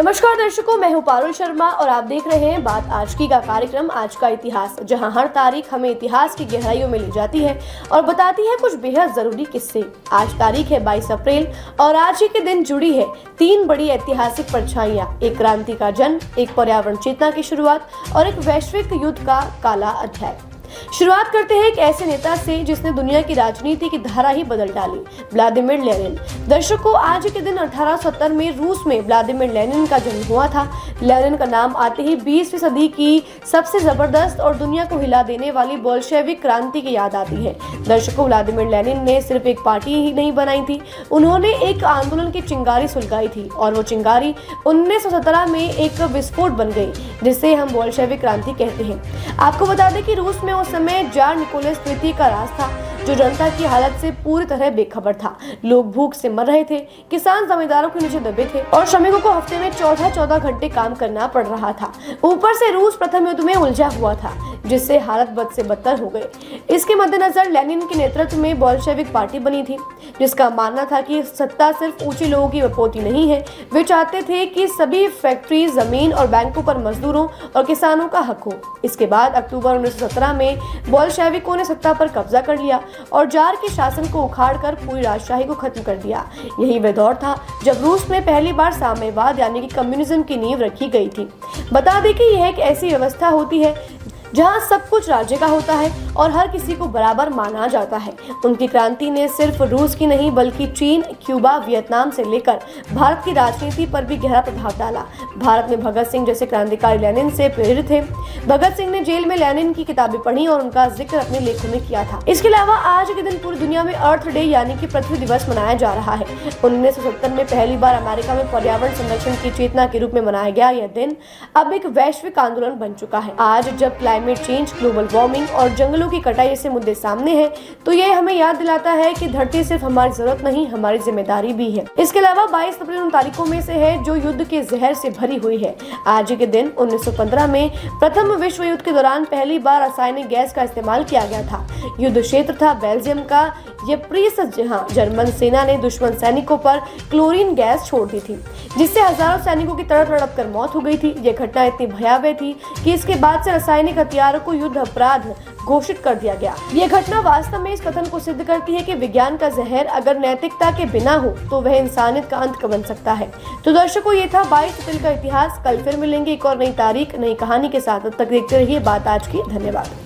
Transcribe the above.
नमस्कार दर्शकों, मैं हूं पारुल शर्मा और आप देख रहे हैं बात आज की का कार्यक्रम आज का इतिहास, जहां हर तारीख हमें इतिहास की गहराइयों में ले जाती है और बताती है कुछ बेहद जरूरी किस्से। आज तारीख है 22 अप्रैल और आज ही के दिन जुड़ी है तीन बड़ी ऐतिहासिक परछाइयां, एक क्रांति का जन्म, एक पर्यावरण चेतना की शुरुआत और एक वैश्विक युद्ध का काला अध्याय। शुरुआत करते हैं एक ऐसे नेता से जिसने दुनिया की राजनीति की धारा ही बदल डाली, व्लादिमीर लेनिन। दर्शकों, आज के दिन 1870 में रूस में व्लादिमीर लेनिन का जन्म हुआ था। लेनिन का नाम आते ही 20वीं सदी की सबसे जबरदस्त और दुनिया को हिला देने वाली बोल्शेविक क्रांति की याद आती है। दर्शकों, व्लादिमीर लेनिन ने सिर्फ एक पार्टी ही नहीं बनाई थी, उन्होंने एक आंदोलन की चिंगारी सुलगाई थी और वो चिंगारी 1917 में एक विस्फोट बन गई, जिसे हम बोल्शेविक क्रांति कहते हैं। आपको बता दें कि रूस में उस समय जार निकोलस द्वितीय का राज था, जो जनता की हालत से पूरी तरह बेखबर था। लोग भूख से मर रहे थे, किसान जमींदारों के नीचे दबे थे और श्रमिकों को हफ्ते में 14-14 घंटे काम करना पड़ रहा था। ऊपर से रूस प्रथम युद्ध में उलझा हुआ था, जिससे हालत बद से बदतर हो गए। इसके मद्देनजर लेनिन के नेतृत्व में बोल्शेविक पार्टी बनी थी, जिसका मानना था कि सत्ता सिर्फ ऊंचे लोगों की बपोती नहीं है। वे चाहते थे कि सभी फैक्ट्री, जमीन और बैंकों पर मजदूरों और किसानों का हक हो। इसके बाद अक्टूबर 1917 में बोल्शेविकों ने सत्ता पर कब्जा कर लिया और जार के शासन को उखाड़कर पूरी राजशाही को खत्म कर दिया। यही वह दौर था जब रूस में पहली बार साम्यवाद यानी कि कम्युनिज्म की नींव रखी गई थी। बता दें कि यह एक ऐसी व्यवस्था होती है जहां सब कुछ राज्य का होता है और हर किसी को बराबर माना जाता है। उनकी क्रांति ने सिर्फ रूस की नहीं बल्कि चीन, क्यूबा, वियतनाम से लेकर भारत की राजनीति पर भी गहरा प्रभाव डाला। भारत में भगत सिंह जैसे क्रांतिकारी लेनिन से प्रेरित थे। भगत सिंह ने जेल में लेनिन की किताबें पढ़ी और उनका जिक्र अपने लेखों में किया था। इसके अलावा आज के दिन पूरी दुनिया में अर्थ डे यानी कि पृथ्वी दिवस मनाया जा रहा है। 1970 में पहली बार अमेरिका में पर्यावरण संरक्षण की चेतना के रूप में मनाया गया यह दिन अब एक वैश्विक आंदोलन बन चुका है। आज जब क्लाइमेट चेंज, ग्लोबल वार्मिंग और जंगलों की कटाई जैसे मुद्दे सामने हैं, तो ये हमें याद दिलाता है कि धरती सिर्फ हमारी जरूरत नहीं, हमारी जिम्मेदारी भी है। इसके अलावा 22 अप्रैल उन तारीखों में से है जो युद्ध के जहर से भरी हुई है। आज के दिन 1915 में प्रथम विश्व युद्ध के दौरान पहली बार रासायनिक गैस का इस्तेमाल किया गया था। युद्ध क्षेत्र था बेल्जियम का यप्रीस, जहां जर्मन सेना ने दुश्मन सैनिकों पर क्लोरीन गैस छोड़ दी थी, जिससे हजारों सैनिकों की तड़प कर मौत हो गई थी। यह घटना इतनी भयावह थी कि इसके बाद से रासायनिक हथियारों को युद्ध अपराध घोषित कर दिया गया। यह घटना वास्तव में इस कथन को सिद्ध करती है कि विज्ञान का जहर अगर नैतिकता के बिना हो तो वह इंसानियत का अंत बन सकता है। तो दर्शकों, ये था 22 अप्रैल का इतिहास। कल फिर मिलेंगे एक और नई तारीख, नई कहानी के साथ। तब तक देखते रहिए बात आज की। धन्यवाद।